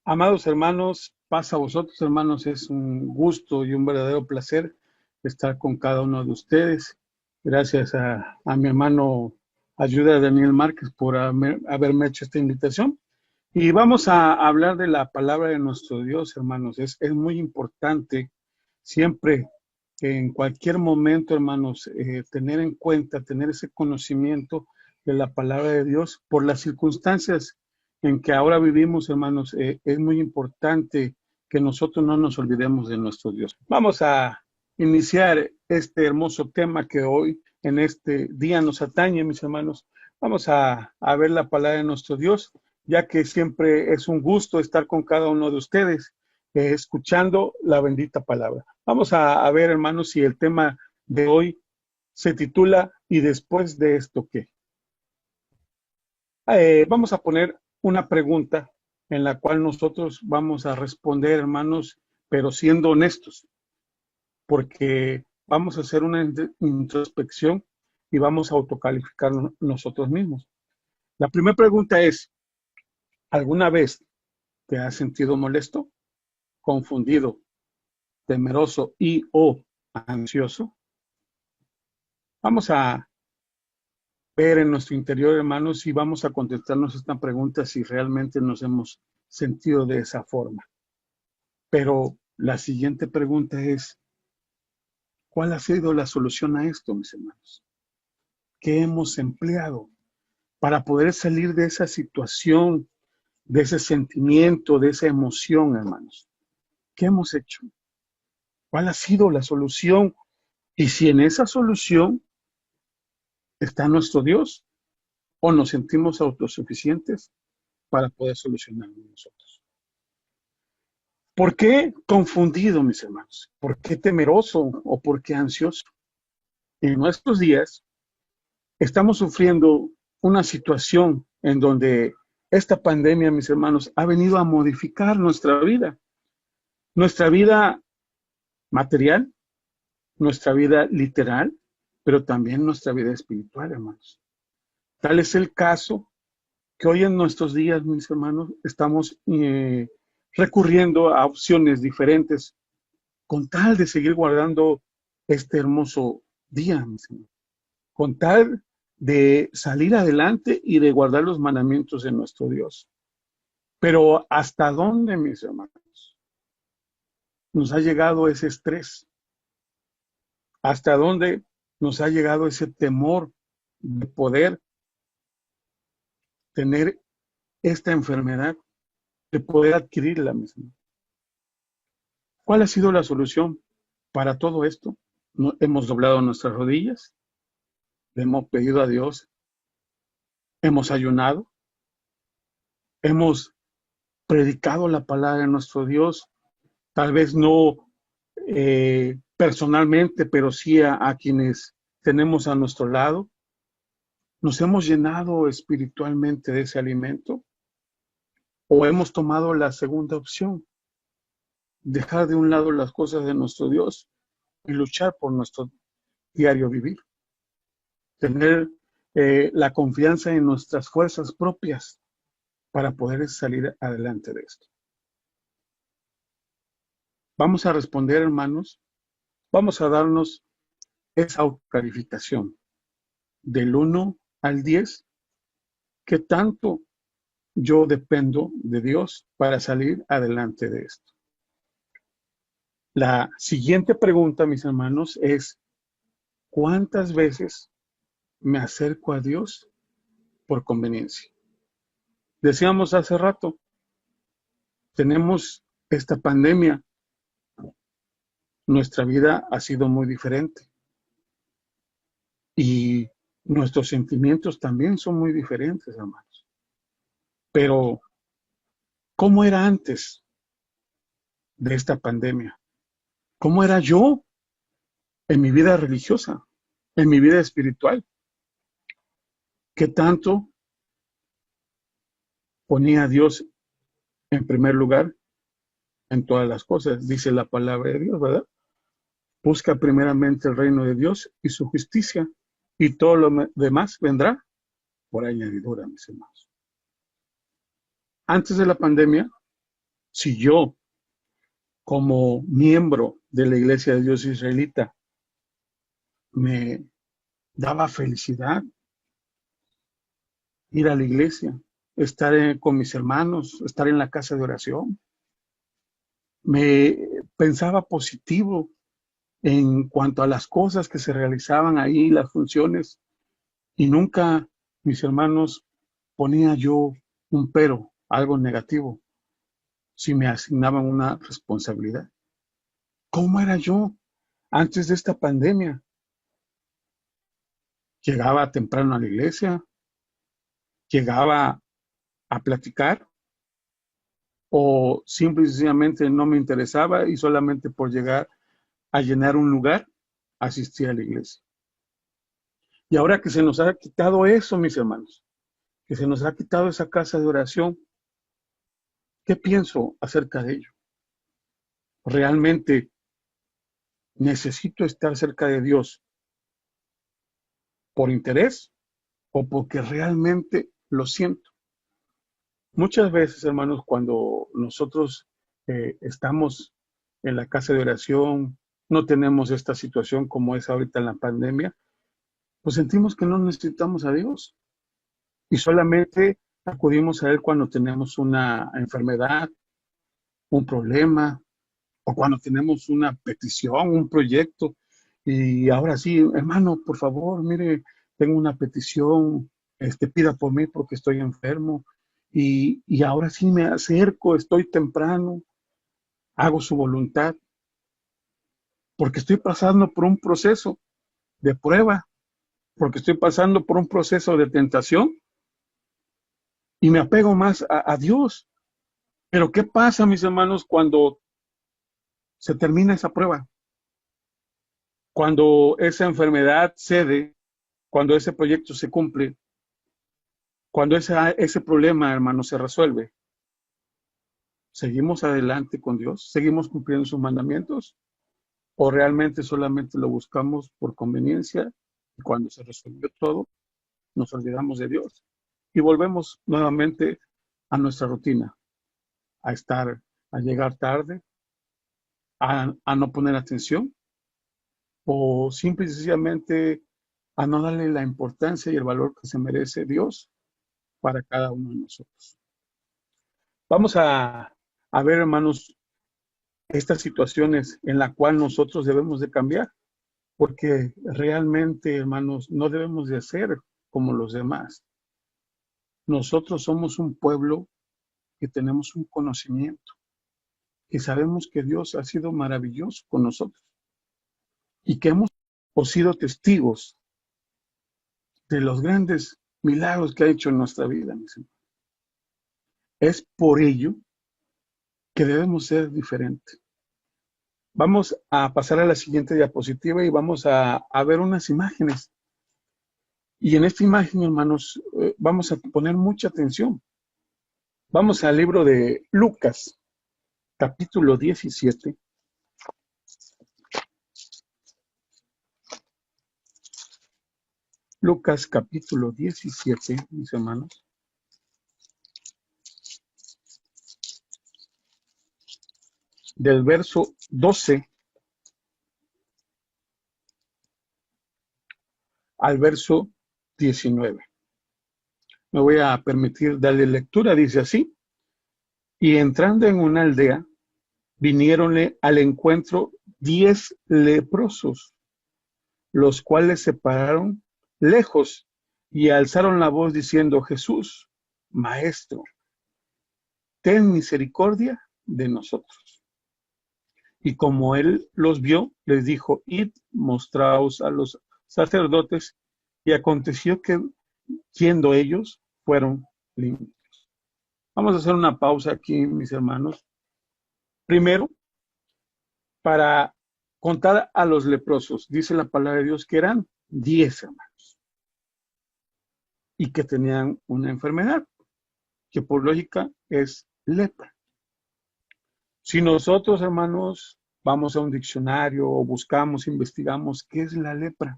Amados hermanos, paz a vosotros, hermanos. Es un gusto y un verdadero placer estar con cada uno de ustedes. Gracias a mi hermano Ayuda Daniel Márquez por haberme hecho esta invitación. Y vamos a hablar de la palabra de nuestro Dios, hermanos. Es muy importante siempre, en cualquier momento, hermanos, tener en cuenta, tener ese conocimiento de la palabra de Dios por las circunstancias en que ahora vivimos, hermanos. Es muy importante que nosotros no nos olvidemos de nuestro Dios. Vamos a iniciar este hermoso tema que hoy, en este día, nos atañe, mis hermanos. Vamos a ver la palabra de nuestro Dios, ya que siempre es un gusto estar con cada uno de ustedes, escuchando la bendita palabra. Vamos a ver, hermanos, si el tema de hoy se titula ¿Y después de esto qué? Vamos a poner una pregunta en la cual nosotros vamos a responder, hermanos, pero siendo honestos, porque vamos a hacer una introspección y vamos a autocalificar nosotros mismos. La primera pregunta es, ¿alguna vez te has sentido molesto, confundido, temeroso y o ansioso? Vamos a ver en nuestro interior, hermanos, y vamos a contestarnos esta pregunta si realmente nos hemos sentido de esa forma. Pero la siguiente pregunta es, ¿cuál ha sido la solución a esto, mis hermanos? ¿Qué hemos empleado para poder salir de esa situación, de ese sentimiento, de esa emoción, hermanos? ¿Qué hemos hecho? ¿Cuál ha sido la solución? Y si en esa solución está nuestro Dios, o nos sentimos autosuficientes para poder solucionarlo nosotros. ¿Por qué confundido, mis hermanos? ¿Por qué temeroso o por qué ansioso? En nuestros días estamos sufriendo una situación en donde esta pandemia, mis hermanos, ha venido a modificar nuestra vida material, nuestra vida literal, pero también nuestra vida espiritual, hermanos. Tal es el caso que hoy en nuestros días, mis hermanos, estamos recurriendo a opciones diferentes con tal de seguir guardando este hermoso día, mis hermanos, con tal de salir adelante y de guardar los mandamientos de nuestro Dios. Pero ¿hasta dónde, mis hermanos, nos ha llegado ese estrés? ¿Hasta dónde nos ha llegado ese temor de poder tener esta enfermedad, de poder adquirirla, mis hermanos? ¿Cuál ha sido la solución para todo esto? Hemos doblado nuestras rodillas, le hemos pedido a Dios, hemos ayunado, hemos predicado la palabra de nuestro Dios, tal vez no personalmente, pero sí a quienes tenemos a nuestro lado. ¿Nos hemos llenado espiritualmente de ese alimento? ¿O hemos tomado la segunda opción? Dejar de un lado las cosas de nuestro Dios y luchar por nuestro diario vivir. Tener la confianza en nuestras fuerzas propias para poder salir adelante de esto. Vamos a responder, hermanos, vamos a darnos esa autocalificación del 1 al 10, ¿qué tanto yo dependo de Dios para salir adelante de esto? La siguiente pregunta, mis hermanos, es ¿cuántas veces me acerco a Dios por conveniencia? Decíamos hace rato, tenemos esta pandemia, nuestra vida ha sido muy diferente y nuestros sentimientos también son muy diferentes, hermanos. Pero, ¿cómo era antes de esta pandemia? ¿Cómo era yo en mi vida religiosa, en mi vida espiritual? ¿Qué tanto ponía a Dios en primer lugar en todas las cosas? Dice la palabra de Dios, ¿verdad? Busca primeramente el reino de Dios y su justicia, y todo lo demás vendrá por añadidura, mis hermanos. Antes de la pandemia, Si yo, como miembro de la Iglesia de Dios Israelita, me daba felicidad ir a la iglesia, estar con mis hermanos, estar en la casa de oración, me pensaba positivo en cuanto a las cosas que se realizaban ahí, las funciones, y nunca, mis hermanos, ponía yo un pero, algo negativo, si me asignaban una responsabilidad. ¿Cómo era yo antes de esta pandemia? Llegaba temprano a la iglesia, llegaba a platicar, o simple y sencillamente no me interesaba y solamente por llegar a llenar un lugar, asistía a la iglesia. Y ahora que se nos ha quitado eso, mis hermanos, que se nos ha quitado esa casa de oración, ¿qué pienso acerca de ello? ¿Realmente necesito estar cerca de Dios por interés o porque realmente lo siento? Muchas veces, hermanos, cuando nosotros estamos en la casa de oración, no tenemos esta situación como es ahorita en la pandemia, pues sentimos que no necesitamos a Dios y solamente acudimos a Él cuando tenemos una enfermedad, un problema o cuando tenemos una petición, un proyecto. Y ahora sí, hermano, por favor, mire, tengo una petición, pida por mí porque estoy enfermo. Y ahora sí me acerco, estoy temprano, hago su voluntad, porque estoy pasando por un proceso de prueba, porque estoy pasando por un proceso de tentación y me apego más a Dios. Pero ¿qué pasa, mis hermanos, cuando se termina esa prueba? Cuando esa enfermedad cede, cuando ese proyecto se cumple, cuando ese problema, hermano, se resuelve, ¿seguimos adelante con Dios? ¿Seguimos cumpliendo sus mandamientos? ¿O realmente solamente lo buscamos por conveniencia y cuando se resolvió todo, nos olvidamos de Dios y volvemos nuevamente a nuestra rutina, a llegar tarde, a no poner atención o simple y sencillamente a no darle la importancia y el valor que se merece Dios para cada uno de nosotros? Vamos a ver, hermanos, estas situaciones en las cuales nosotros debemos de cambiar, porque realmente, hermanos, no debemos de ser como los demás. Nosotros somos un pueblo que tenemos un conocimiento, que sabemos que Dios ha sido maravilloso con nosotros y que hemos sido testigos de los grandes milagros que ha hecho en nuestra vida, mis hermanos. Es por ello que debemos ser diferentes. Vamos a pasar a la siguiente diapositiva y vamos a ver unas imágenes. Y en esta imagen, hermanos, vamos a poner mucha atención. Vamos al libro de Lucas, capítulo 17. Lucas, capítulo 17, mis hermanos. Del verso 12 al verso 19. Me voy a permitir darle lectura, dice así. Y entrando en una aldea, viniéronle al encuentro 10 leprosos, los cuales se pararon lejos y alzaron la voz diciendo: Jesús, Maestro, ten misericordia de nosotros. Y como él los vio, les dijo: id, mostraos a los sacerdotes. Y aconteció que, yendo ellos, fueron limpios. Vamos a hacer una pausa aquí, mis hermanos. Primero, para contar a los leprosos, dice la palabra de Dios que eran 10 hermanos y que tenían una enfermedad, que por lógica es lepra. Si nosotros, hermanos, vamos a un diccionario o buscamos, investigamos qué es la lepra,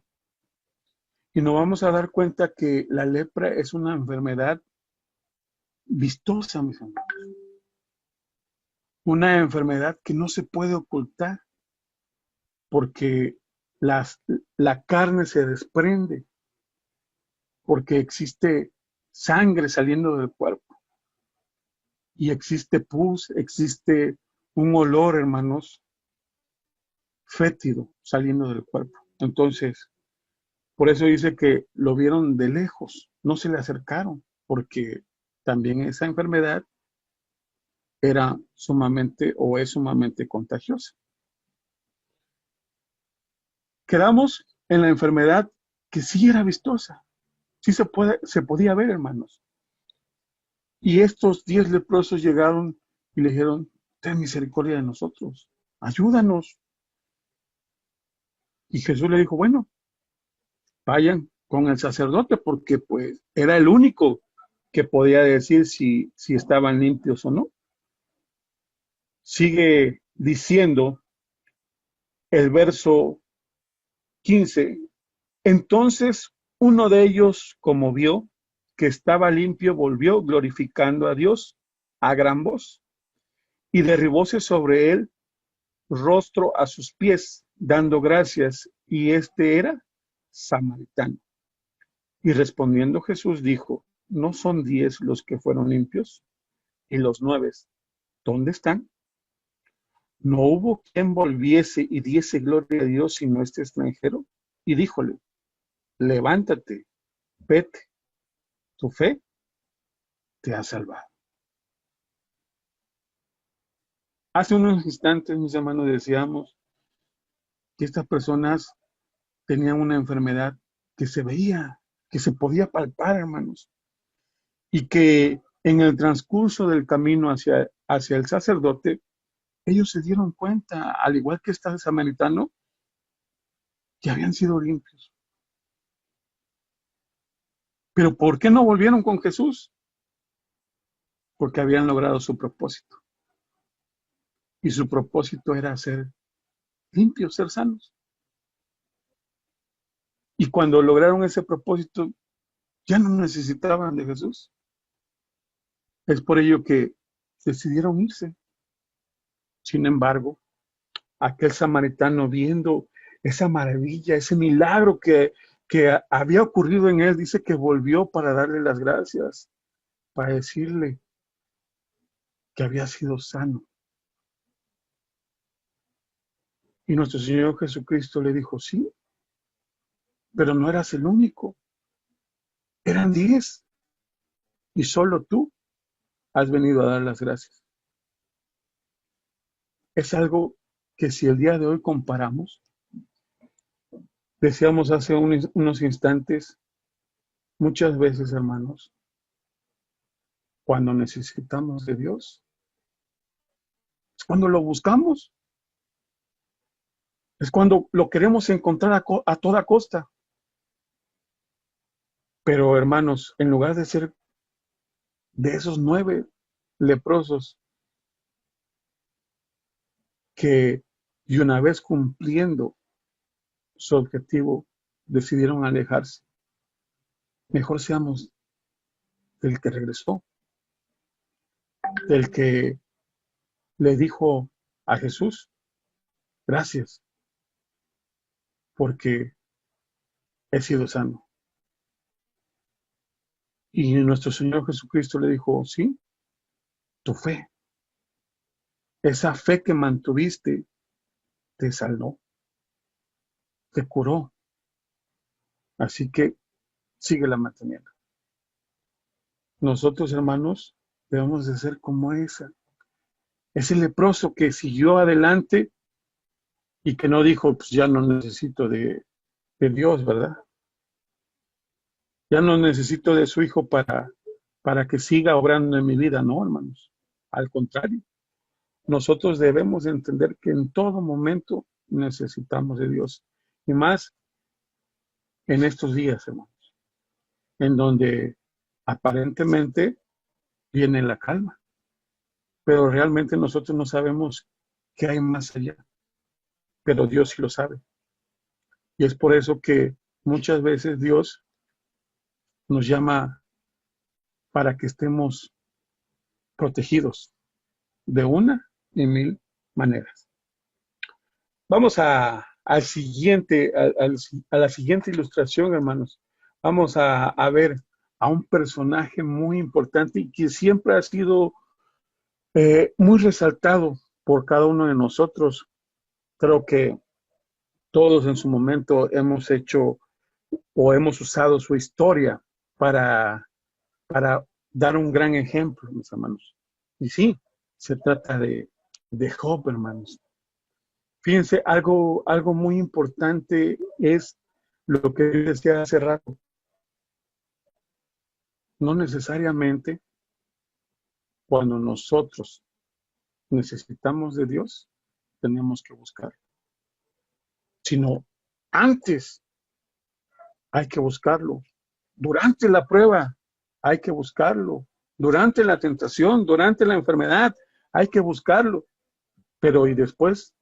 y nos vamos a dar cuenta que la lepra es una enfermedad vistosa, mis hermanos. una enfermedad que no se puede ocultar porque las, la carne se desprende, porque existe sangre saliendo del cuerpo y existe pus, existe un olor, hermanos, fétido saliendo del cuerpo. Entonces, por eso dice que lo vieron de lejos, no se le acercaron, porque también esa enfermedad era sumamente o es sumamente contagiosa. Quedamos en la enfermedad que sí era vistosa, sí se podía ver, hermanos. Y estos 10 leprosos llegaron y le dijeron, ten misericordia de nosotros, ayúdanos. Y Jesús le dijo, bueno, vayan con el sacerdote, porque pues era el único que podía decir si estaban limpios o no. Sigue diciendo el verso 15. Entonces uno de ellos, como vio que estaba limpio, volvió glorificando a Dios a gran voz y derribóse sobre él rostro a sus pies, dando gracias, y este era samaritano. Y respondiendo Jesús dijo, ¿no son 10 los que fueron limpios? ¿Y los 9, dónde están? No hubo quien volviese y diese gloria a Dios sino este extranjero. Y díjole, levántate, vete, tu fe te ha salvado. Hace unos instantes, mis hermanos, decíamos que estas personas tenían una enfermedad que se veía, que se podía palpar, hermanos, y que en el transcurso del camino hacia el sacerdote, ellos se dieron cuenta, al igual que este samaritano, que habían sido limpios. Pero ¿por qué no volvieron con Jesús? Porque habían logrado su propósito. Y su propósito era ser limpios, ser sanos. Y cuando lograron ese propósito, ya no necesitaban de Jesús. Es por ello que decidieron irse. Sin embargo, aquel samaritano, viendo esa maravilla, ese milagro que había ocurrido en él, dice que volvió para darle las gracias, para decirle que había sido sano. Y nuestro Señor Jesucristo le dijo, sí, pero no eras el único, eran 10 y solo tú has venido a dar las gracias. Es algo que si el día de hoy comparamos, decíamos hace unos instantes, muchas veces, hermanos, cuando necesitamos de Dios, es cuando lo buscamos, es cuando lo queremos encontrar a toda costa. Pero, hermanos, en lugar de ser de esos 9 leprosos que, y una vez cumpliendo su objetivo, decidieron alejarse, mejor seamos del que regresó, del que le dijo a Jesús, gracias, porque he sido sano. Y nuestro Señor Jesucristo le dijo, sí, tu fe, esa fe que mantuviste, te salvó, te curó. Así que síguela manteniendo. Nosotros, hermanos, debemos de ser como ese leproso que siguió adelante y que no dijo, pues ya no necesito de Dios, ¿verdad? Ya no necesito de su Hijo para que siga obrando en mi vida, no, hermanos. Al contrario, nosotros debemos entender que en todo momento necesitamos de Dios. Y más en estos días, hermanos, en donde aparentemente viene la calma, pero realmente nosotros no sabemos qué hay más allá, pero Dios sí lo sabe. Y es por eso que muchas veces Dios nos llama para que estemos protegidos de una y mil maneras. Vamos al siguiente, a la siguiente ilustración, hermanos. Vamos a ver a un personaje muy importante y que siempre ha sido muy resaltado por cada uno de nosotros. Creo que todos en su momento hemos hecho o hemos usado su historia para, para dar un gran ejemplo, mis hermanos. Y sí, se trata de Job, hermanos. Fíjense, algo muy importante es lo que decía hace rato. No necesariamente cuando nosotros necesitamos de Dios, tenemos que buscar, sino antes hay que buscarlo. Durante la prueba hay que buscarlo. Durante la tentación, durante la enfermedad, hay que buscarlo. Pero y después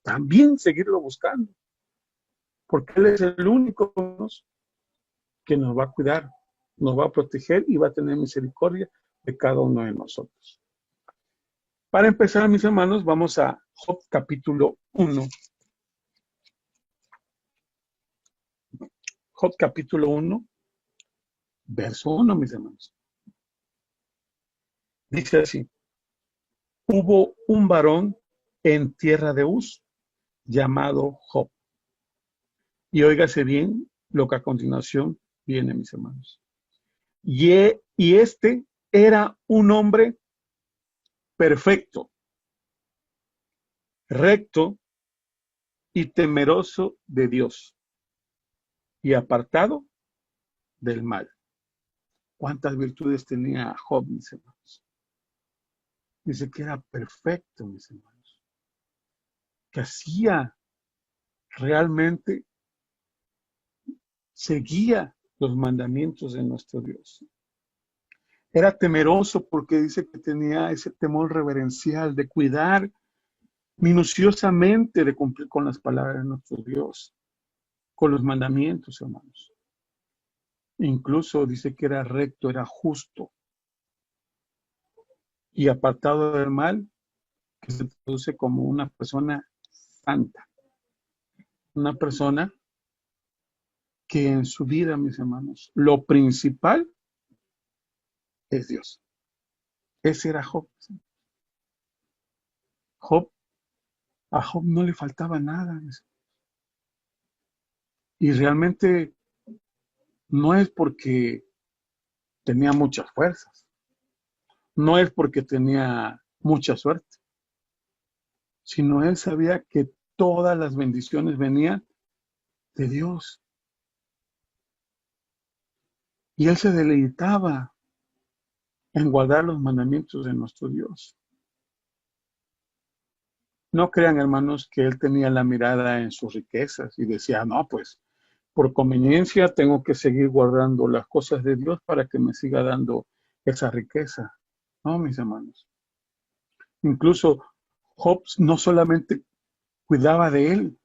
también seguirlo buscando, porque Él es el único que nos va a cuidar, nos va a proteger y va a tener misericordia de cada uno de nosotros. Para empezar, mis hermanos, vamos a Job capítulo 1. Job capítulo 1, verso 1, mis hermanos. Dice así: hubo un varón en tierra de Uz llamado Job. Y óigase bien lo que a continuación viene, mis hermanos. Y este era un hombre perfecto, recto y temeroso de Dios y apartado del mal. ¿Cuántas virtudes tenía Job, mis hermanos? Dice que era perfecto, mis hermanos, que hacía realmente, seguía los mandamientos de nuestro Dios. Era temeroso porque dice que tenía ese temor reverencial de cuidar minuciosamente de cumplir con las palabras de nuestro Dios, con los mandamientos, hermanos. Incluso dice que era recto, era justo y apartado del mal, que se traduce como una persona santa, una persona que en su vida, mis hermanos, lo principal es Dios. Ese era Job. A Job no le faltaba nada. Y realmente no es porque tenía muchas fuerzas, no es porque tenía mucha suerte, sino él sabía que todas las bendiciones venían de Dios. Y él se deleitaba en guardar los mandamientos de nuestro Dios. No crean, hermanos, que él tenía la mirada en sus riquezas y decía, no, pues por conveniencia tengo que seguir guardando las cosas de Dios para que me siga dando esa riqueza. No, mis hermanos. Incluso Job no solamente cuidaba de él,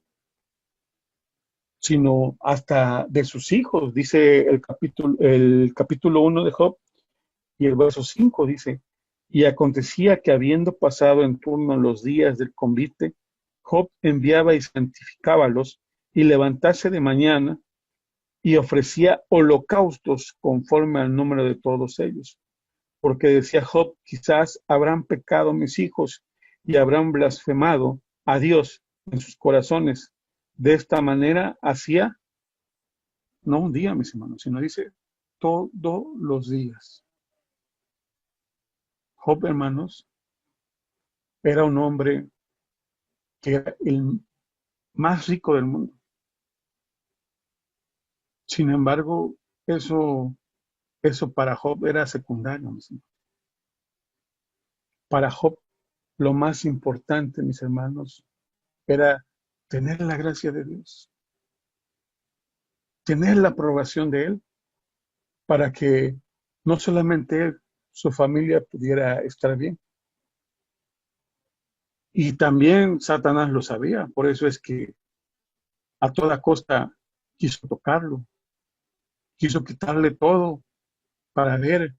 sino hasta de sus hijos. Dice el capítulo 1 de Job y el verso 5 dice, y acontecía que habiendo pasado en turno los días del convite, Job enviaba y santificábalos y levantase de mañana y ofrecía holocaustos conforme al número de todos ellos. Porque decía Job, quizás habrán pecado mis hijos y habrán blasfemado a Dios en sus corazones. De esta manera hacía, no un día, mis hermanos, sino dice todos los días. Job, hermanos, era un hombre que era el más rico del mundo. Sin embargo, eso para Job era secundario, mis hermanos. Para Job, lo más importante, mis hermanos, era tener la gracia de Dios, tener la aprobación de Él, para que no solamente él, su familia pudiera estar bien. Y también Satanás lo sabía, por eso es que a toda costa quiso tocarlo, quiso quitarle todo para ver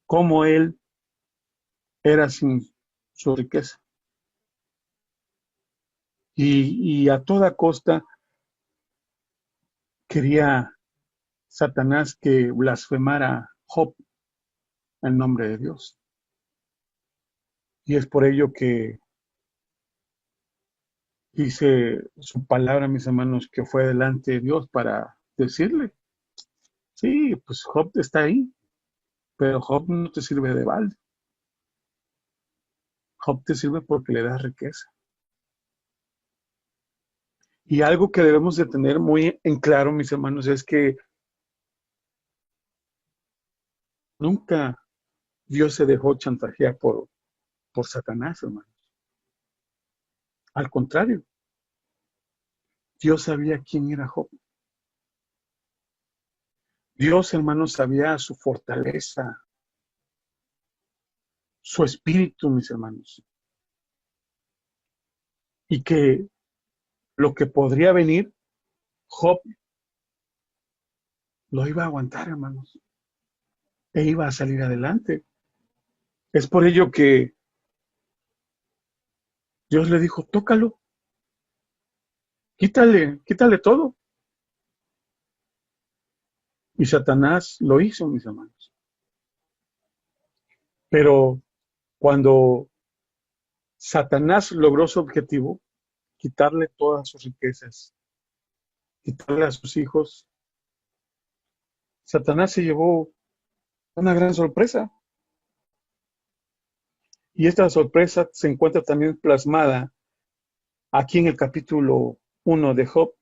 cómo él era sin su riqueza. Y a toda costa quería Satanás que blasfemara Job el nombre de Dios. Y es por ello que dice su palabra, mis hermanos, que fue delante de Dios para decirle, sí, pues Job está ahí, pero Job no te sirve de balde. Job te sirve porque le das riqueza. Y algo que debemos de tener muy en claro, mis hermanos, es que nunca Dios se dejó chantajear por Satanás, hermanos. Al contrario, Dios sabía quién era Job. Dios, hermanos, sabía su fortaleza, su espíritu, mis hermanos. Y que lo que podría venir, Job lo iba a aguantar, hermanos. E iba a salir adelante. Es por ello que Dios le dijo, tócalo, quítale todo. Y Satanás lo hizo, mis hermanos. Pero cuando Satanás logró su objetivo, quitarle todas sus riquezas, quitarle a sus hijos, Satanás se llevó una gran sorpresa. Y esta sorpresa se encuentra también plasmada aquí en el capítulo 1 de Job,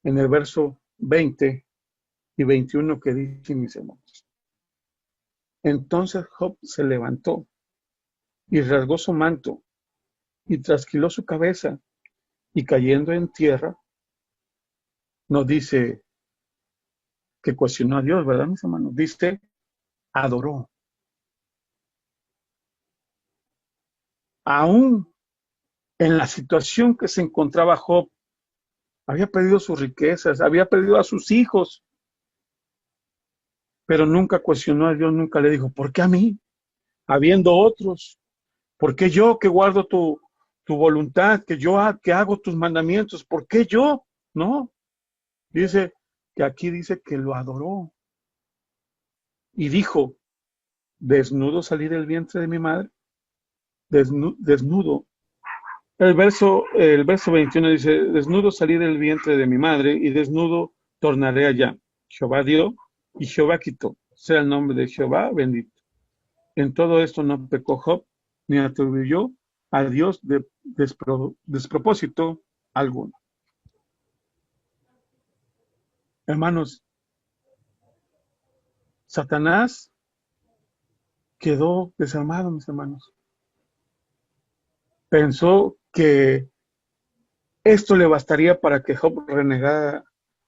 en el verso 20 y 21 que dice, mis hermanos. Entonces Job se levantó y rasgó su manto y trasquiló su cabeza y cayendo en tierra, nos dice que cuestionó a Dios, ¿verdad, mis hermanos? Dice, adoró. Aún en la situación que se encontraba Job, había perdido sus riquezas, había perdido a sus hijos, pero nunca cuestionó a Dios, nunca le dijo, ¿por qué a mí? Habiendo otros, ¿por qué yo que guardo tu voluntad, que hago tus mandamientos? ¿Por qué yo? No, dice que aquí dice que lo adoró y dijo, desnudo salí del vientre de mi madre, desnudo. El verso 21 dice, desnudo salí del vientre de mi madre y desnudo tornaré allá. Jehová dio y Jehová quitó. Sea el nombre de Jehová bendito. En todo esto no pecó Job, ni atribuyó a Dios despropósito alguno. Hermanos, Satanás quedó desarmado, mis hermanos. Pensó que esto le bastaría para que Job renegara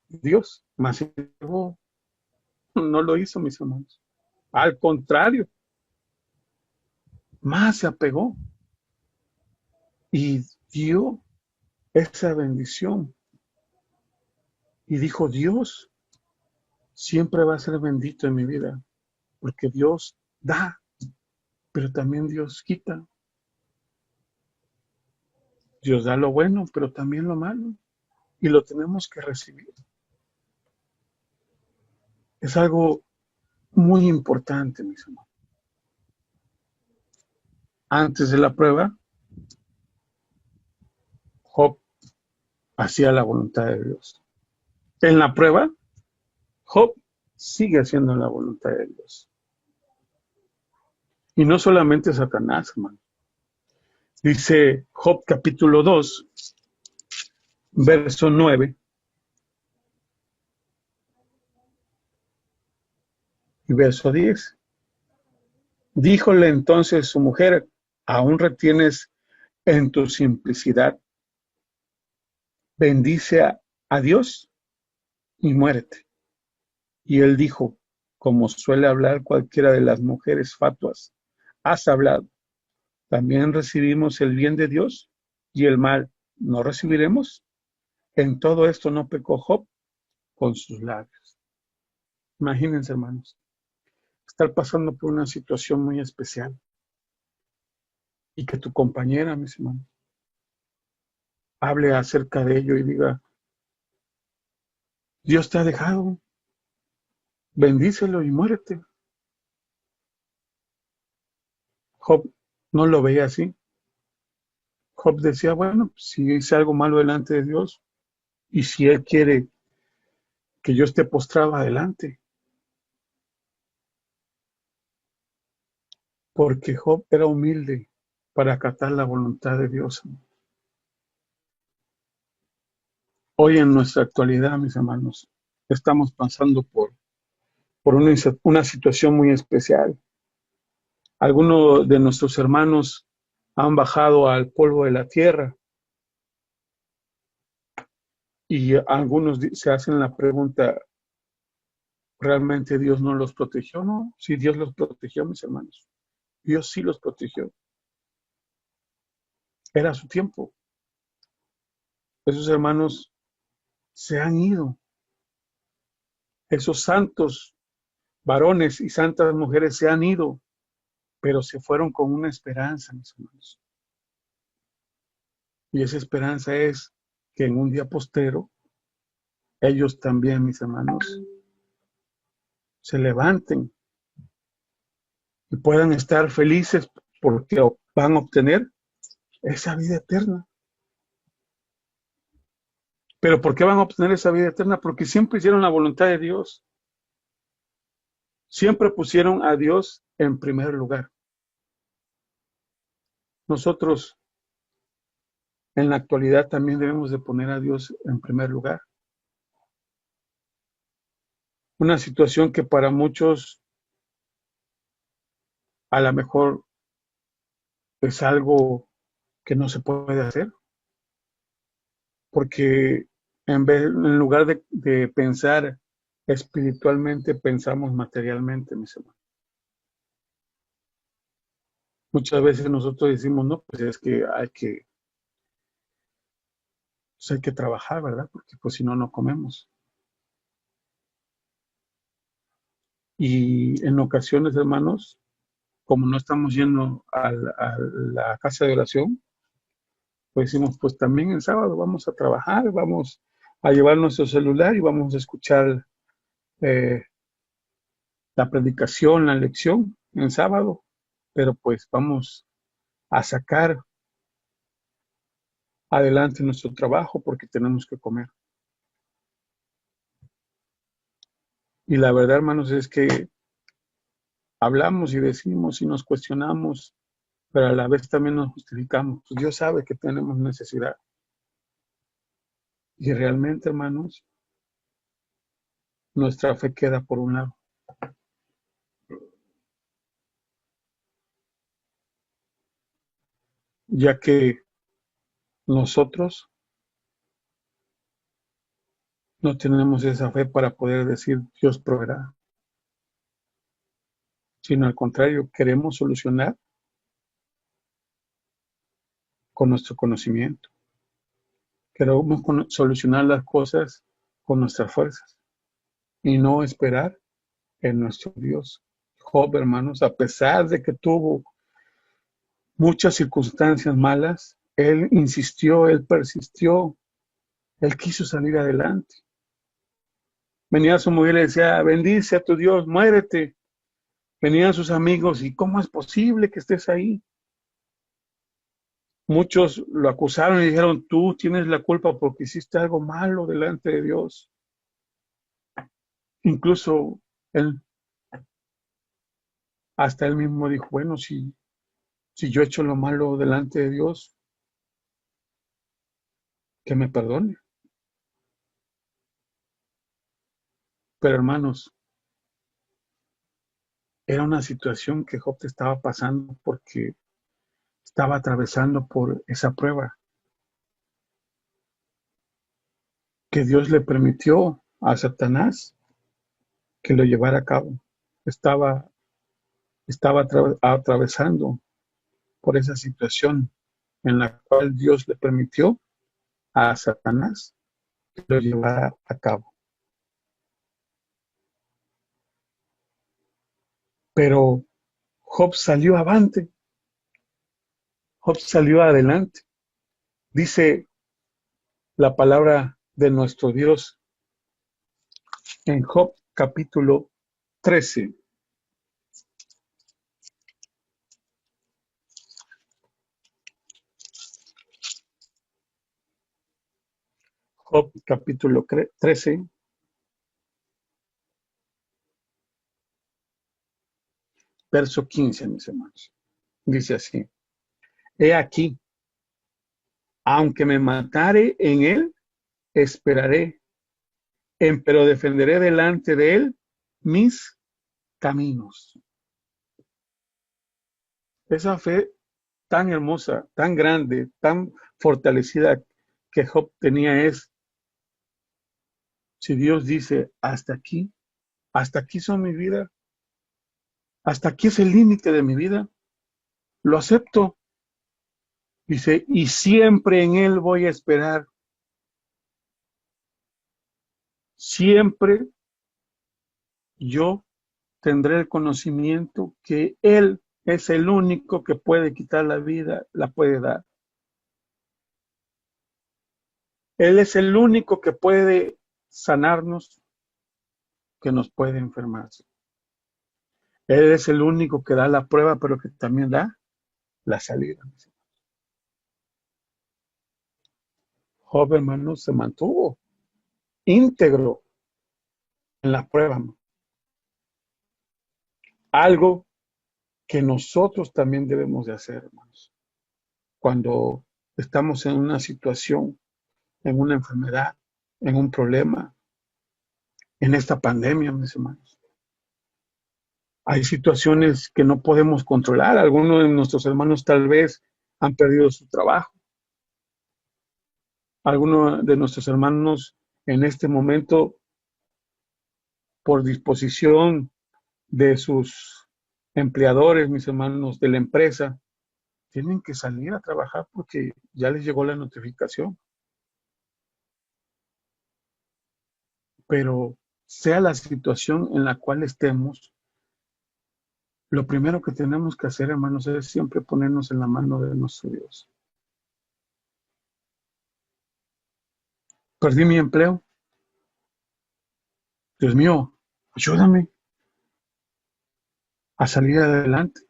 de Dios, mas no lo hizo, mis hermanos. Al contrario, más se apegó y dio esa bendición. Y dijo, Dios siempre va a ser bendito en mi vida, porque Dios da, pero también Dios quita. Dios da lo bueno, pero también lo malo, y lo tenemos que recibir. Es algo muy importante, mis hermanos. Antes de la prueba, Job hacía la voluntad de Dios. En la prueba, Job sigue haciendo la voluntad de Dios. Y no solamente Satanás, hermano. Dice Job capítulo 2, verso 9 y verso 10. Díjole entonces su mujer, ¿aún retienes en tu simplicidad? Bendice a Dios y muérete. Y él dijo, como suele hablar cualquiera de las mujeres fatuas, has hablado. ¿También recibimos el bien de Dios y el mal no recibiremos? En todo esto no pecó Job con sus labios. Imagínense, hermanos. estar pasando por una situación muy especial y que tu compañera, mis hermanos, hable acerca de ello y diga, Dios te ha dejado, bendícelo y muérete. Job no lo veía así. Job decía, bueno, si hice algo malo delante de Dios y si Él quiere que yo esté postrado adelante, porque Job era humilde para acatar la voluntad de Dios. Hoy en nuestra actualidad, mis hermanos, estamos pasando por una situación muy especial. Algunos de nuestros hermanos han bajado al polvo de la tierra y algunos se hacen la pregunta, ¿realmente Dios no los protegió? No, sí, Dios los protegió, mis hermanos. Dios sí los protegió. Era su tiempo. Esos hermanos se han ido. Esos santos varones y santas mujeres se han ido, pero se fueron con una esperanza, mis hermanos. Y esa esperanza es que en un día postero, ellos también, mis hermanos, se levanten y puedan estar felices porque van a obtener esa vida eterna. ¿Pero por qué van a obtener esa vida eterna? Porque siempre hicieron la voluntad de Dios. Siempre pusieron a Dios en primer lugar. Nosotros en la actualidad también debemos de poner a Dios en primer lugar. Una situación que para muchos a lo mejor es algo que no se puede hacer, porque en lugar de pensar espiritualmente, pensamos materialmente, mis hermanos. Muchas veces nosotros decimos, no, pues es que pues hay que trabajar, ¿verdad? Porque pues si no, no comemos. Y en ocasiones, hermanos, como no estamos yendo a la casa de oración, pues decimos, pues también el sábado vamos a trabajar, vamos a llevar nuestro celular y vamos a escuchar eh, la predicación, la lección en sábado, pero pues vamos a sacar adelante nuestro trabajo porque tenemos que comer. Y la verdad, hermanos, es que hablamos y decimos y nos cuestionamos, pero a la vez también nos justificamos. Pues Dios sabe que tenemos necesidad. Y realmente, hermanos, nuestra fe queda por un lado. Ya que nosotros no tenemos esa fe para poder decir Dios proveerá, sino al contrario, queremos solucionar con nuestro conocimiento. Queremos solucionar las cosas con nuestras fuerzas y no esperar en nuestro Dios. Job, hermanos, a pesar de que tuvo muchas circunstancias malas, él insistió, él persistió, él quiso salir adelante. Venía su mujer y le decía, bendice a tu Dios, muérete. Venían sus amigos y ¿cómo es posible que estés ahí? Muchos lo acusaron y dijeron, tú tienes la culpa porque hiciste algo malo delante de Dios. Incluso él, hasta él mismo dijo, bueno, si yo he hecho lo malo delante de Dios, que me perdone. Pero hermanos, era una situación que Job estaba pasando porque estaba atravesando por esa prueba que Dios le permitió a Satanás que lo llevara a cabo. Estaba, estaba atravesando por esa situación en la cual Dios le permitió a Satanás que lo llevara a cabo. Pero Job salió avante, Job salió adelante. Dice la palabra de nuestro Dios en Job capítulo 13. Job capítulo 13, verso 15, mis hermanos. Dice así: He aquí, aunque me matare en él, esperaré, pero defenderé delante de él mis caminos. Esa fe tan hermosa, tan grande, tan fortalecida que Job tenía es, si Dios dice, hasta aquí son mi vida, hasta aquí es el límite de mi vida, lo acepto. Dice, y siempre en él voy a esperar, siempre yo tendré el conocimiento que él es el único que puede quitar la vida, la puede dar. Él es el único que puede sanarnos, que nos puede enfermar. Él es el único que da la prueba, pero que también da la salida. Job, hermano, se mantuvo íntegro en la prueba. Algo que nosotros también debemos de hacer, hermanos. Cuando estamos en una situación, en una enfermedad, en un problema, en esta pandemia, mis hermanos. Hay situaciones que no podemos controlar. Algunos de nuestros hermanos tal vez han perdido su trabajo. Algunos de nuestros hermanos en este momento, por disposición de sus empleadores, mis hermanos de la empresa, tienen que salir a trabajar porque ya les llegó la notificación. Pero sea la situación en la cual estemos, lo primero que tenemos que hacer, hermanos, es siempre ponernos en la mano de nuestro Dios. Perdí mi empleo. Dios mío, ayúdame a salir adelante.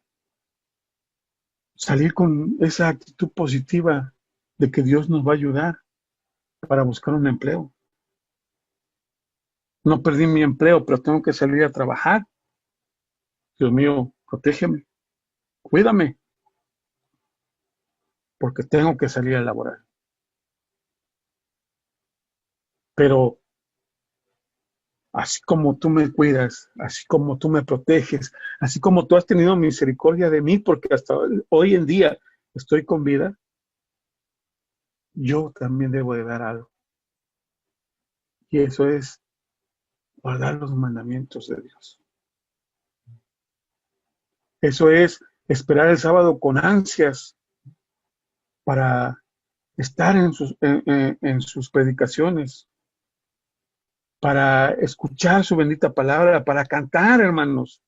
Salir con esa actitud positiva de que Dios nos va a ayudar para buscar un empleo. No perdí mi empleo, pero tengo que salir a trabajar. Dios mío, protégeme, cuídame, porque tengo que salir a laborar. Pero así como tú me cuidas, así como tú me proteges, así como tú has tenido misericordia de mí, porque hasta hoy en día estoy con vida, yo también debo de dar algo. Y eso es guardar los mandamientos de Dios. Eso es esperar el sábado con ansias para estar en sus predicaciones, para escuchar su bendita palabra, para cantar, hermanos,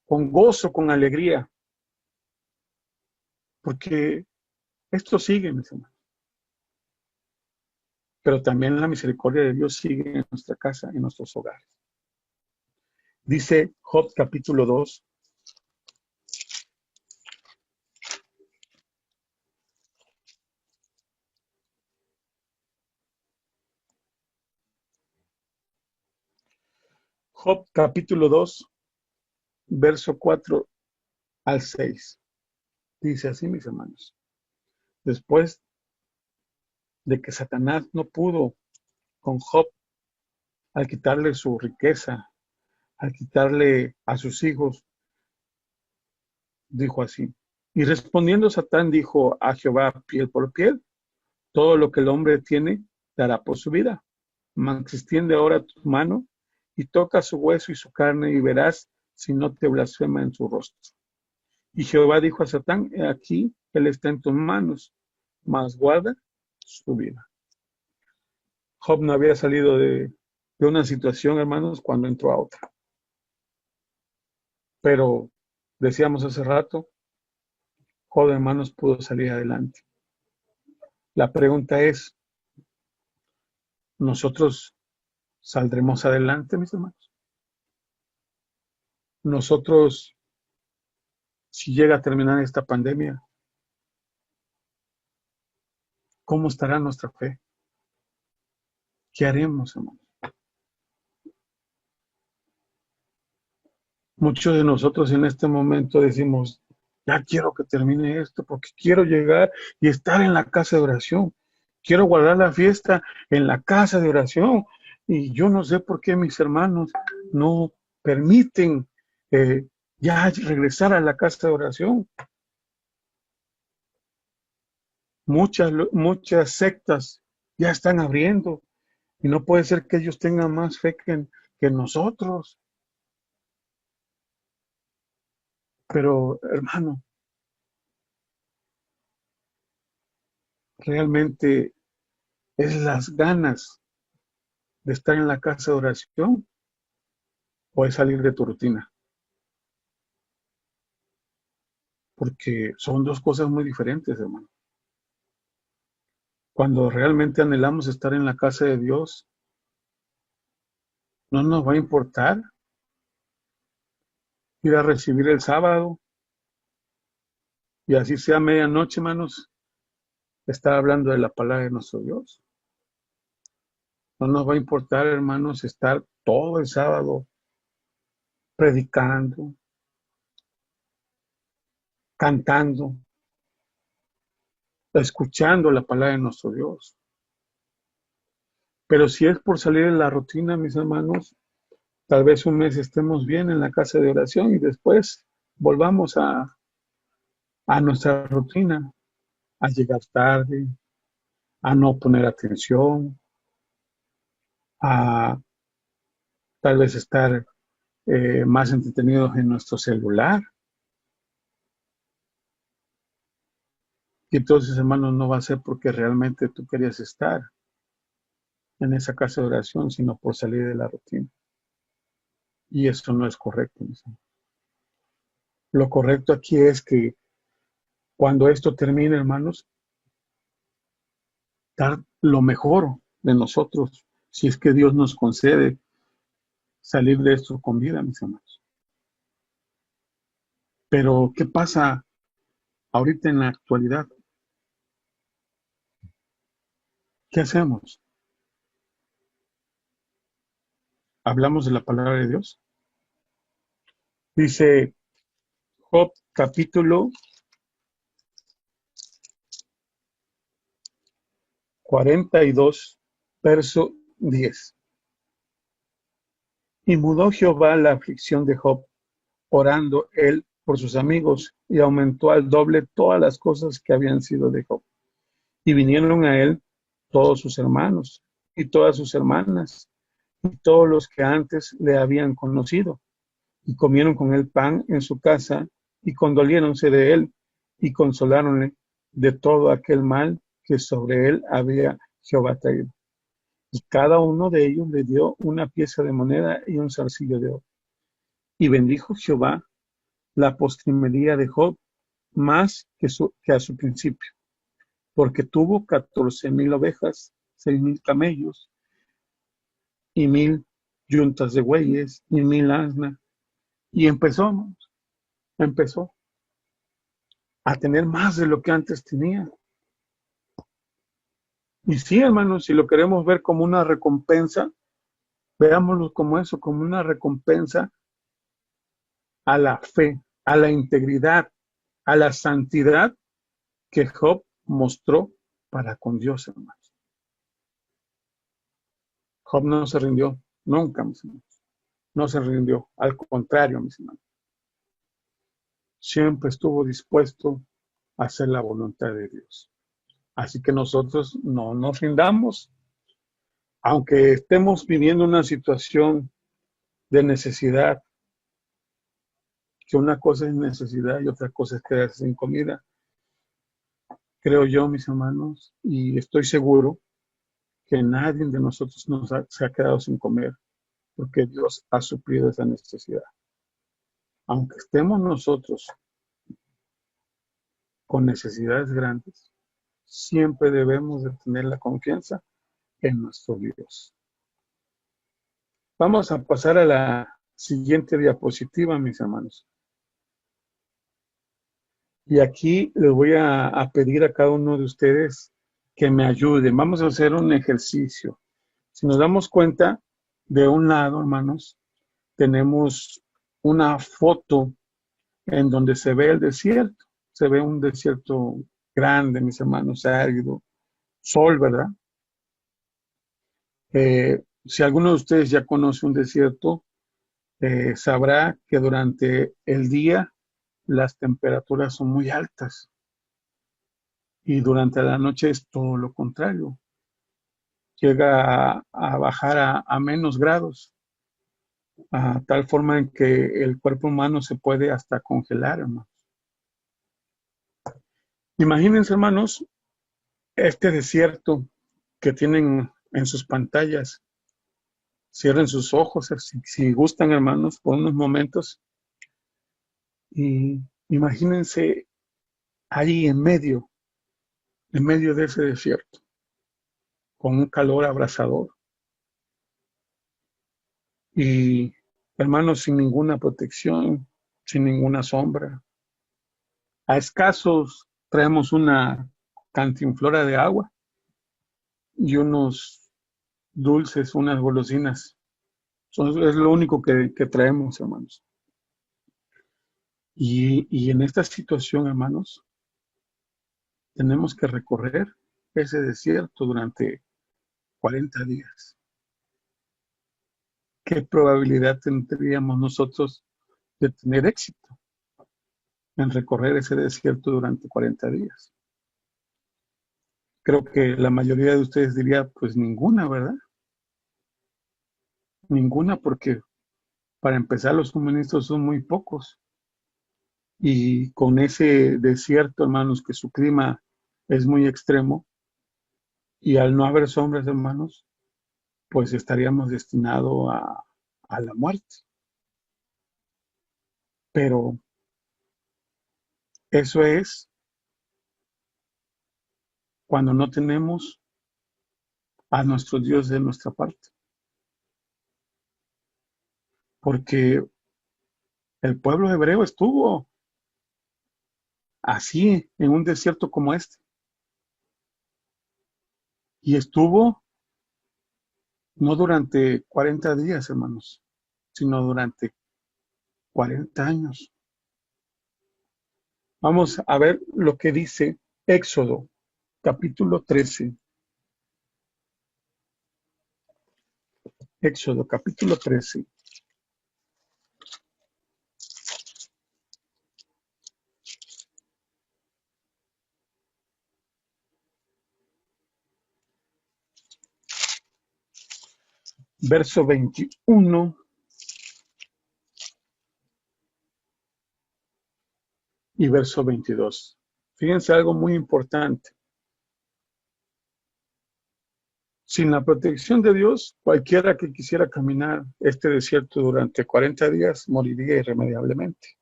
con gozo, con alegría, porque esto sigue, mis hermanos. Pero también la misericordia de Dios sigue en nuestra casa, en nuestros hogares. Dice Job capítulo 2, Job capítulo 2, verso 4 al 6. Dice así, mis hermanos. Después de que Satanás no pudo con Job al quitarle su riqueza, al quitarle a sus hijos, dijo así. Y respondiendo Satán dijo a Jehová, piel por piel, todo lo que el hombre tiene dará por su vida. Mas extiende ahora tu mano y toca su hueso y su carne y verás si no te blasfema en su rostro. Y Jehová dijo a Satán, he aquí, él está en tus manos, mas guarda su vida. Job no había salido de una situación, hermanos, cuando entró a otra. Pero decíamos hace rato, Job, hermanos, pudo salir adelante. La pregunta es, ¿nosotros saldremos adelante, mis hermanos? Nosotros, si llega a terminar esta pandemia, ¿cómo estará nuestra fe? ¿Qué haremos, hermanos? Muchos de nosotros en este momento decimos, ya quiero que termine esto porque quiero llegar y estar en la casa de oración. Quiero guardar la fiesta en la casa de oración. Y yo no sé por qué mis hermanos no permiten eh, ya regresar a la casa de oración. Muchas sectas ya están abriendo y no puede ser que ellos tengan más fe que nosotros. Pero, hermano, realmente es las ganas de estar en la casa de oración o es salir de tu rutina, porque son dos cosas muy diferentes, hermano. Cuando realmente anhelamos estar en la casa de Dios, no nos va a importar ir a recibir el sábado y así sea medianoche, hermanos, estar hablando de la palabra de nuestro Dios. No nos va a importar, hermanos, estar todo el sábado predicando, cantando, escuchando la palabra de nuestro Dios. Pero si es por salir de la rutina, mis hermanos, tal vez un mes estemos bien en la casa de oración y después volvamos a nuestra rutina, a llegar tarde, a no poner atención, a tal vez estar más entretenidos en nuestro celular. Y entonces, hermanos, no va a ser porque realmente tú querías estar en esa casa de oración, sino por salir de la rutina. Y eso no es correcto, mis hermanos. Lo correcto aquí es que cuando esto termine, hermanos, dar lo mejor de nosotros, si es que Dios nos concede salir de esto con vida, mis hermanos. Pero, ¿qué pasa ahorita en la actualidad? ¿Qué hacemos? ¿Hablamos de la palabra de Dios? Dice Job capítulo 42, verso 10. Y mudó Jehová la aflicción de Job, orando él por sus amigos, y aumentó al doble todas las cosas que habían sido de Job. Y vinieron a él todos sus hermanos y todas sus hermanas y todos los que antes le habían conocido, y comieron con él pan en su casa, y condoliéronse de él, y consoláronle de todo aquel mal que sobre él había Jehová traído. Y cada uno de ellos le dio una pieza de moneda y un zarcillo de oro. Y bendijo Jehová la postrimería de Job más que a su principio, porque tuvo 14,000 ovejas, 6,000 camellos, y 1,000 yuntas de bueyes, y 1,000 asnas. Y empezó a tener más de lo que antes tenía. Y sí, hermanos, si lo queremos ver como una recompensa, veámoslo como eso, como una recompensa a la fe, a la integridad, a la santidad que Job mostró para con Dios, hermanos. Job no se rindió, nunca, mis hermanos. No se rindió, al contrario, mis hermanos. Siempre estuvo dispuesto a hacer la voluntad de Dios. Así que nosotros no nos rindamos, aunque estemos viviendo una situación de necesidad, que una cosa es necesidad y otra cosa es quedarse sin comida. Creo yo, mis hermanos, y estoy seguro que nadie de nosotros se ha quedado sin comer, porque Dios ha suplido esa necesidad. aunque estemos nosotros con necesidades grandes, siempre debemos de tener la confianza en nuestro Dios. Vamos a pasar a la siguiente diapositiva, mis hermanos. Y aquí les voy a pedir a cada uno de ustedes que me ayuden. Vamos a hacer un ejercicio. Si nos damos cuenta, de un lado, hermanos, tenemos una foto en donde se ve el desierto. Se ve un desierto grande, mis hermanos, árido, sol, ¿verdad? Si alguno de ustedes ya conoce un desierto, sabrá que durante el día las temperaturas son muy altas y durante la noche es todo lo contrario. Llega a bajar a menos grados, a tal forma en que el cuerpo humano se puede hasta congelar, hermanos. Imagínense, hermanos, este desierto que tienen en sus pantallas. Cierren sus ojos, si gustan, hermanos, por unos momentos. Y imagínense ahí en medio de ese desierto, con un calor abrasador. Y, hermanos, sin ninguna protección, sin ninguna sombra. A escasos traemos una cantinflora de agua y unos dulces, unas golosinas. Es lo único que traemos, hermanos. Y en esta situación, hermanos, tenemos que recorrer ese desierto durante 40 días. ¿Qué probabilidad tendríamos nosotros de tener éxito en recorrer ese desierto durante 40 días? Creo que la mayoría de ustedes diría, pues ninguna, ¿verdad? Ninguna, porque para empezar los suministros son muy pocos. Y con ese desierto, hermanos, que su clima es muy extremo, y al no haber sombras, hermanos, pues estaríamos destinados a la muerte. Pero eso es cuando no tenemos a nuestro Dios de nuestra parte. Porque el pueblo hebreo estuvo así en un desierto como este. Y estuvo no durante 40 días, hermanos, sino durante 40 años. Vamos a ver lo que dice Éxodo, capítulo 13. Éxodo, capítulo 13. Verso 21 y verso 22. Fíjense algo muy importante. Sin la protección de Dios, cualquiera que quisiera caminar este desierto durante 40 días moriría irremediablemente.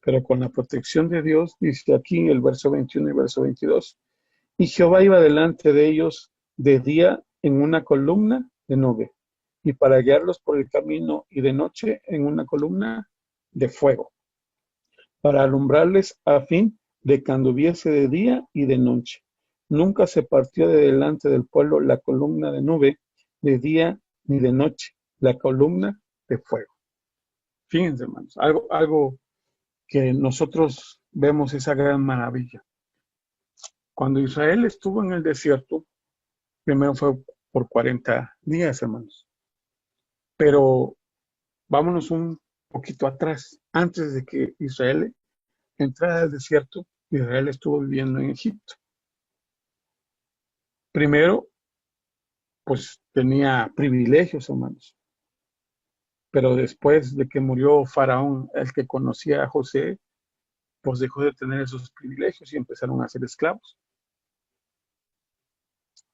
Pero con la protección de Dios, dice aquí el verso 21 y verso 22, y Jehová iba delante de ellos de día en una columna de nube, y para guiarlos por el camino, y de noche en una columna de fuego, para alumbrarles a fin de que anduviese de día y de noche. Nunca se partió de delante del pueblo la columna de nube de día ni de noche, la columna de fuego. Fíjense, hermanos, algo que nosotros vemos esa gran maravilla. Cuando Israel estuvo en el desierto, primero fue por 40 días, hermanos. Pero vámonos un poquito atrás. Antes de que Israel entrara al desierto, Israel estuvo viviendo en Egipto. Primero, pues tenía privilegios, hermanos. Pero después de que murió Faraón, el que conocía a José, pues dejó de tener esos privilegios y empezaron a ser esclavos.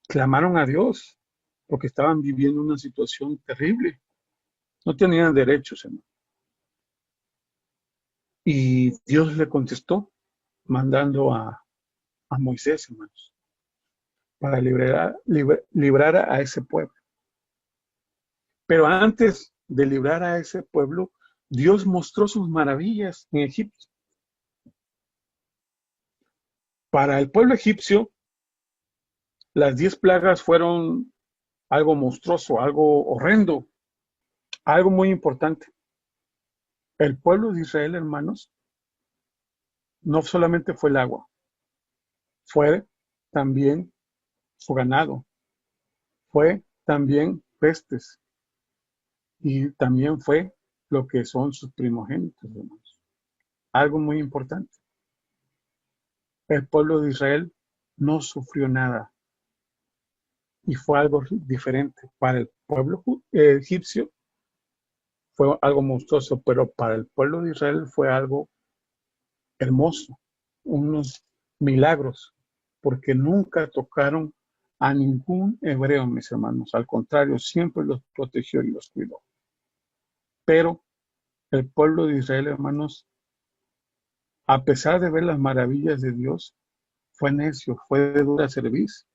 Clamaron a Dios porque estaban viviendo una situación terrible. No tenían derechos, hermano. Y Dios le contestó mandando a Moisés, hermanos, para librar a ese pueblo. Pero antes de librar a ese pueblo, Dios mostró sus maravillas en Egipto. Para el pueblo egipcio, las 10 plagas fueron algo monstruoso, algo horrendo, algo muy importante. El pueblo de Israel, hermanos, no solamente fue el agua, fue también su ganado, fue también pestes y también fue lo que son sus primogénitos, hermanos. Algo muy importante. El pueblo de Israel no sufrió nada y fue algo diferente. Para el pueblo egipcio fue algo monstruoso, pero para el pueblo de Israel fue algo hermoso, unos milagros, porque nunca tocaron a ningún hebreo, mis hermanos. Al contrario, siempre los protegió y los cuidó. Pero el pueblo de Israel, hermanos, a pesar de ver las maravillas de Dios, fue necio, fue de dura cerviz.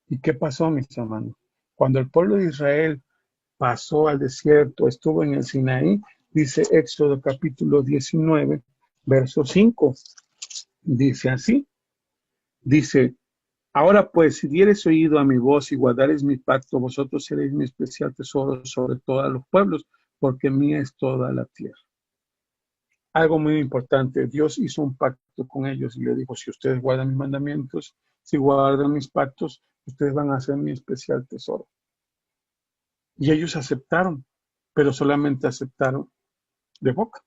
¿Y qué pasó, mis hermanos? Cuando el pueblo de Israel pasó al desierto, estuvo en el Sinaí, dice Éxodo capítulo 19, verso 5. Dice así, dice, ahora pues, si diereis oído a mi voz y guardareis mi pacto, vosotros seréis mi especial tesoro sobre todos los pueblos, porque mía es toda la tierra. Algo muy importante, Dios hizo un pacto con ellos y le dijo, si ustedes guardan mis mandamientos, si guardan mis pactos, ustedes van a ser mi especial tesoro. Y ellos aceptaron, pero solamente aceptaron de boca.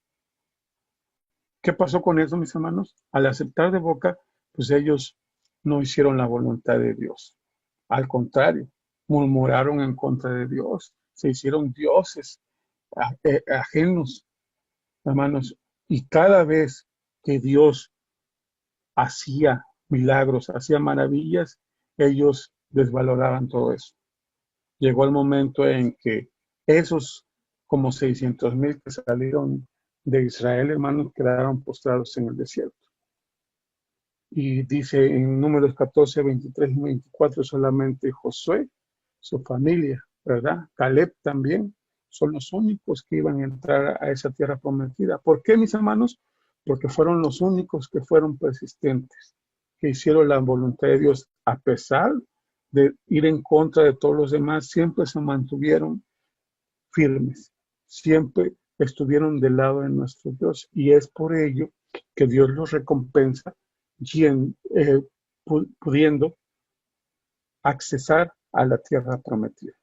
¿Qué pasó con eso, mis hermanos? Al aceptar de boca, pues ellos no hicieron la voluntad de Dios. Al contrario, murmuraron en contra de Dios, se hicieron dioses ajenos, hermanos. Y cada vez que Dios hacía milagros, hacía maravillas, ellos desvaloraban todo eso. Llegó el momento en que esos como 600,000 que salieron de Israel, hermanos, quedaron postrados en el desierto. Y dice en Números 14, 23 y 24 solamente Josué, su familia, ¿verdad? Caleb también, son los únicos que iban a entrar a esa tierra prometida. ¿Por qué, mis hermanos? Porque fueron los únicos que fueron persistentes, que hicieron la voluntad de Dios a pesar de ir en contra de todos los demás, siempre se mantuvieron firmes, siempre estuvieron del lado de nuestro Dios. Y es por ello que Dios los recompensa pudiendo accesar a la tierra prometida.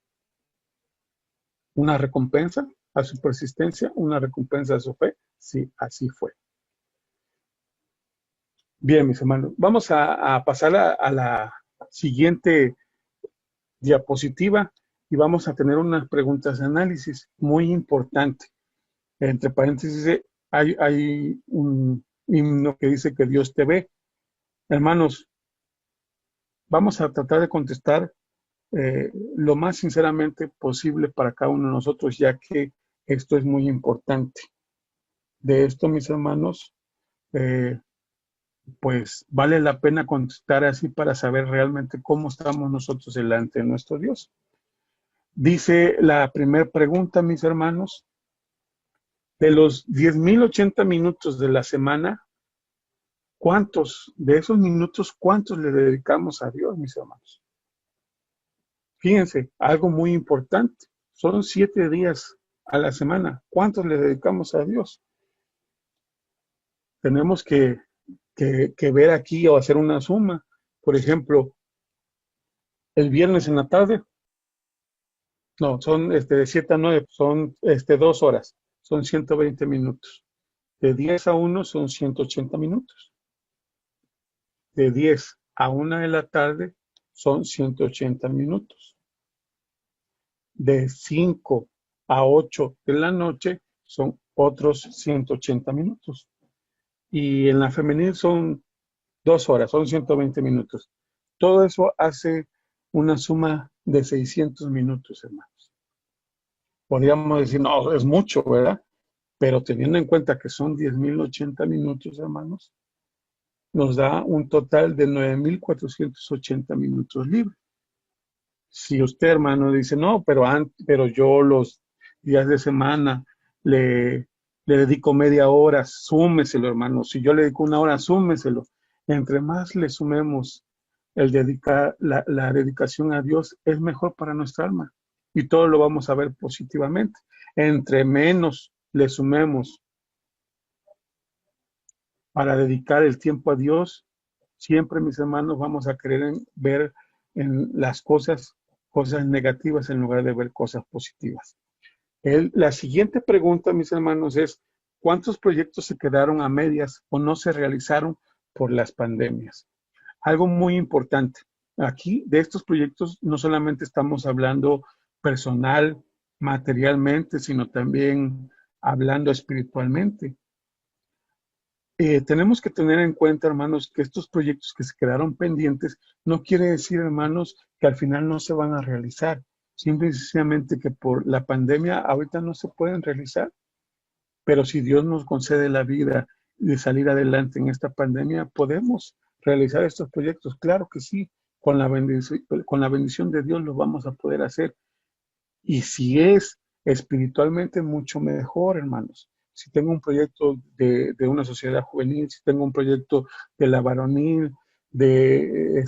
Una recompensa a su persistencia, una recompensa a su fe. Sí, así fue. Bien, mis hermanos, vamos a pasar a la siguiente diapositiva y vamos a tener unas preguntas de análisis muy importante. Entre paréntesis, hay un himno que dice que Dios te ve. Hermanos, vamos a tratar de contestar lo más sinceramente posible para cada uno de nosotros, ya que esto es muy importante. De esto, mis hermanos, pues vale la pena contestar así para saber realmente cómo estamos nosotros delante de nuestro Dios. Dice la primera pregunta, mis hermanos, de los 10,080 minutos de la semana, ¿cuántos de esos minutos, cuántos le dedicamos a Dios, mis hermanos? Fíjense, algo muy importante. Son 7 días a la semana. ¿Cuántos le dedicamos a Dios? Tenemos que ver aquí o hacer una suma. Por ejemplo, el viernes en la tarde, no, son de 7 a 9, son 2 horas, son 120 minutos. De 10 a 1 son 180 minutos. De 10 a 1 de la tarde son 180 minutos. De 5 a 8 de la noche son otros 180 minutos. Y en la femenil son 2 horas, son 120 minutos. Todo eso hace una suma de 600 minutos, hermanos. Podríamos decir, no, es mucho, ¿verdad? pero teniendo en cuenta que son 10.080 minutos, hermanos, nos da un total de 9.480 minutos libres. Si usted, hermano, dice, no, pero yo los días de semana le, le dedico media hora, súmeselo, hermano. Si yo le dedico una hora, súmeselo. Entre más le sumemos la dedicación a Dios, es mejor para nuestra alma. Y todo lo vamos a ver positivamente. Entre menos le sumemos para dedicar el tiempo a Dios, siempre, mis hermanos, vamos a querer ver en las cosas negativas en lugar de ver cosas positivas. La siguiente pregunta, mis hermanos, es ¿cuántos proyectos se quedaron a medias o no se realizaron por las pandemias? Algo muy importante. Aquí, de estos proyectos, no solamente estamos hablando personal, materialmente, sino también hablando espiritualmente. Tenemos que tener en cuenta, hermanos, que estos proyectos que se quedaron pendientes no quiere decir, hermanos, que al final no se van a realizar. Simple y sencillamente que por la pandemia ahorita no se pueden realizar. Pero si Dios nos concede la vida de salir adelante en esta pandemia, podemos realizar estos proyectos. Claro que sí, con la bendición de Dios lo vamos a poder hacer. Y si es espiritualmente mucho mejor, hermanos. Si tengo un proyecto de una sociedad juvenil, si tengo un proyecto de la varonil, de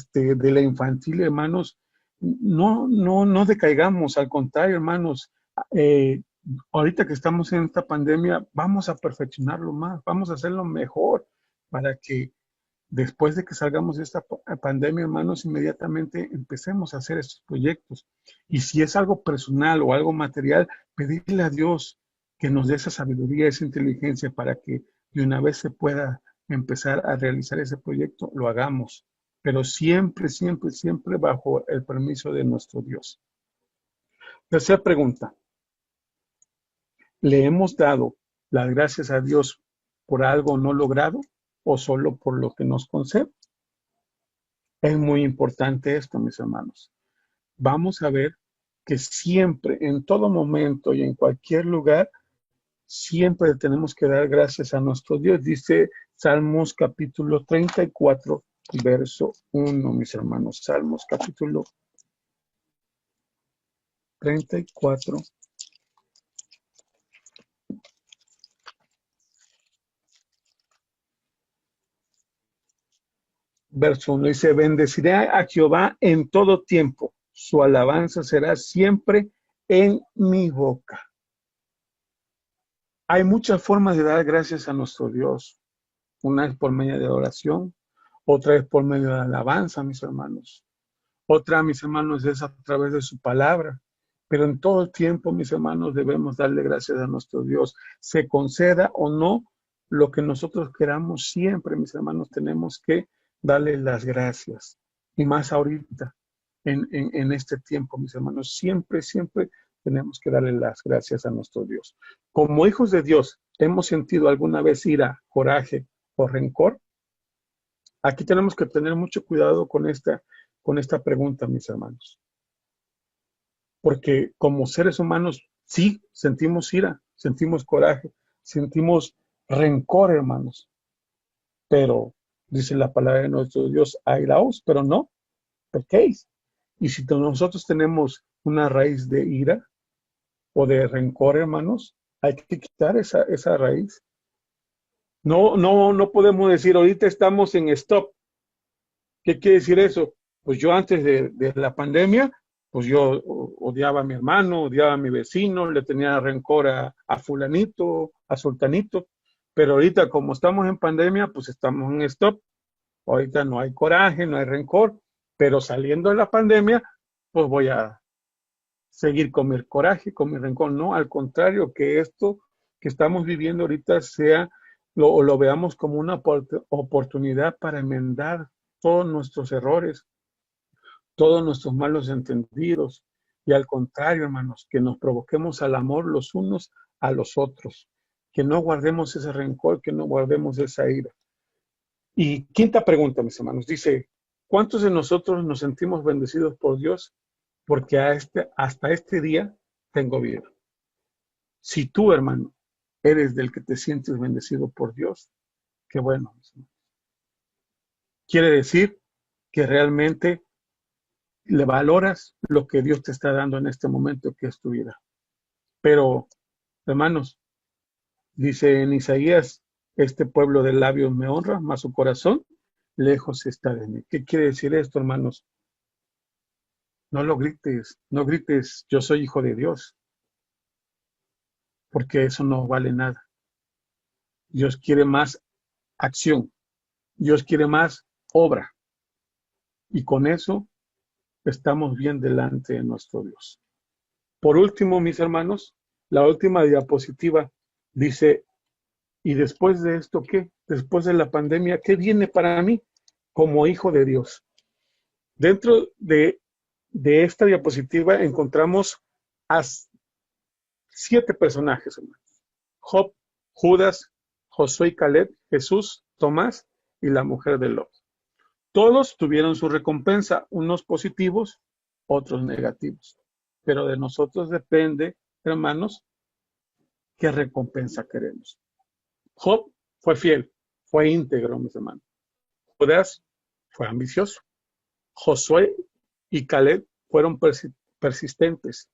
la infantil, hermanos, no decaigamos, al contrario, hermanos, eh, ahorita que estamos en esta pandemia, vamos a perfeccionarlo más, vamos a hacerlo mejor para que después de que salgamos de esta pandemia, hermanos, inmediatamente empecemos a hacer estos proyectos. Y si es algo personal o algo material, pedirle a Dios que nos dé esa sabiduría, esa inteligencia para que de una vez se pueda empezar a realizar ese proyecto, lo hagamos. Pero siempre, siempre, siempre bajo el permiso de nuestro Dios. Tercera pregunta. ¿Le hemos dado las gracias a Dios por algo no logrado o solo por lo que nos concede? Es muy importante esto, mis hermanos. Vamos a ver que siempre, en todo momento y en cualquier lugar, siempre tenemos que dar gracias a nuestro Dios. Dice Salmos capítulo 34, verso 1, mis hermanos. Salmos capítulo 34. Verso 1 dice, bendeciré a Jehová en todo tiempo, su alabanza será siempre en mi boca. Hay muchas formas de dar gracias a nuestro Dios. Una es por medio de oración, otra es por medio de alabanza, mis hermanos. Otra, mis hermanos, es a través de su palabra. Pero en todo el tiempo, mis hermanos, debemos darle gracias a nuestro Dios. Se conceda o no lo que nosotros queramos, siempre, mis hermanos, tenemos que darle las gracias. Y más ahorita, en este tiempo, mis hermanos, siempre, siempre tenemos que darle las gracias a nuestro Dios. Como hijos de Dios, ¿hemos sentido alguna vez ira, coraje o rencor? Aquí tenemos que tener mucho cuidado con esta pregunta, mis hermanos. Porque como seres humanos, sí, sentimos ira, sentimos coraje, sentimos rencor, hermanos. Pero, dice la palabra de nuestro Dios, airaos, pero no pequéis. Y si nosotros tenemos una raíz de ira o de rencor, hermanos, hay que quitar esa raíz. No podemos decir, ahorita estamos en stop. ¿Qué quiere decir eso? Pues yo antes de la pandemia, pues yo odiaba a mi hermano, odiaba a mi vecino, le tenía rencor a fulanito, a sultanito, pero ahorita como estamos en pandemia, pues estamos en stop. Ahorita no hay coraje, no hay rencor, pero saliendo de la pandemia, pues voy a seguir con mi coraje, con mi rencor. No, al contrario, que esto que estamos viviendo ahorita lo veamos como una oportunidad para enmendar todos nuestros errores, todos nuestros malos entendidos. Y al contrario, hermanos, que nos provoquemos al amor los unos a los otros. Que no guardemos ese rencor, que no guardemos esa ira. Y quinta pregunta, mis hermanos, dice, ¿cuántos de nosotros nos sentimos bendecidos por Dios? Porque hasta este día tengo vida. Si tú, hermano, eres del que te sientes bendecido por Dios, qué bueno. Quiere decir que realmente le valoras lo que Dios te está dando en este momento, que es tu vida. Pero, hermanos, dice en Isaías, este pueblo de labios me honra, mas su corazón lejos está de mí. ¿Qué quiere decir esto, hermanos? No lo grites, no grites, yo soy hijo de Dios, porque eso no vale nada. Dios quiere más acción, Dios quiere más obra, y con eso estamos bien delante de nuestro Dios. Por último, mis hermanos, la última diapositiva dice, ¿y después de esto qué? Después de la pandemia, ¿qué viene para mí como hijo de Dios? Dentro de esta diapositiva encontramos a 7 personajes, hermanos. Job, Judas, Josué y Caleb, Jesús, Tomás y la mujer de Lot. Todos tuvieron su recompensa, unos positivos, otros negativos. Pero de nosotros depende, hermanos, qué recompensa queremos. Job fue fiel, fue íntegro, mis hermanos. Judas fue ambicioso. Josué y Caleb fueron persistentes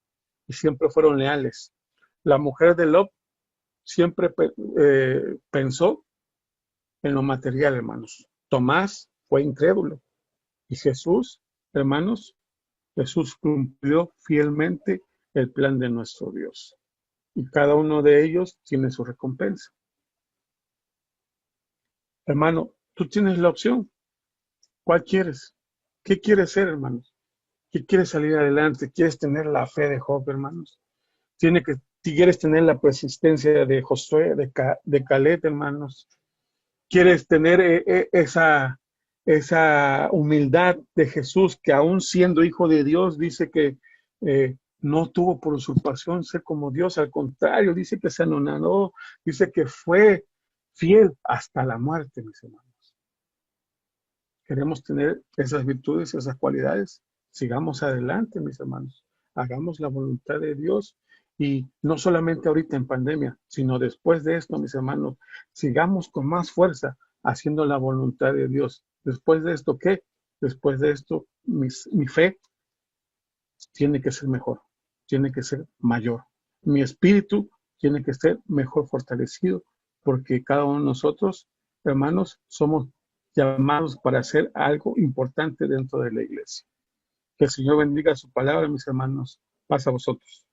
y siempre fueron leales. La mujer de Lot siempre pensó en lo material, hermanos. Tomás fue incrédulo. Y Jesús, hermanos, Jesús cumplió fielmente el plan de nuestro Dios. Y cada uno de ellos tiene su recompensa. Hermano, tú tienes la opción. ¿Cuál quieres? ¿Qué quieres ser, hermanos? ¿Qué quieres salir adelante? ¿Quieres tener la fe de Job, hermanos? ¿Quieres tener la persistencia de Josué, de Caleb, hermanos? ¿Quieres tener esa humildad de Jesús, que aún siendo hijo de Dios, dice que no tuvo por usurpación ser como Dios? Al contrario, dice que se anonadó, dice que fue fiel hasta la muerte, mis hermanos. Queremos tener esas virtudes, esas cualidades. Sigamos adelante, mis hermanos. Hagamos la voluntad de Dios, y no solamente ahorita en pandemia, sino después de esto, mis hermanos, sigamos con más fuerza haciendo la voluntad de Dios. Después de esto, ¿qué? Después de esto, mi fe tiene que ser mejor, tiene que ser mayor. Mi espíritu tiene que ser mejor fortalecido, porque cada uno de nosotros, hermanos, somos llamados para hacer algo importante dentro de la iglesia. Que el Señor bendiga su palabra, mis hermanos. Paz a vosotros.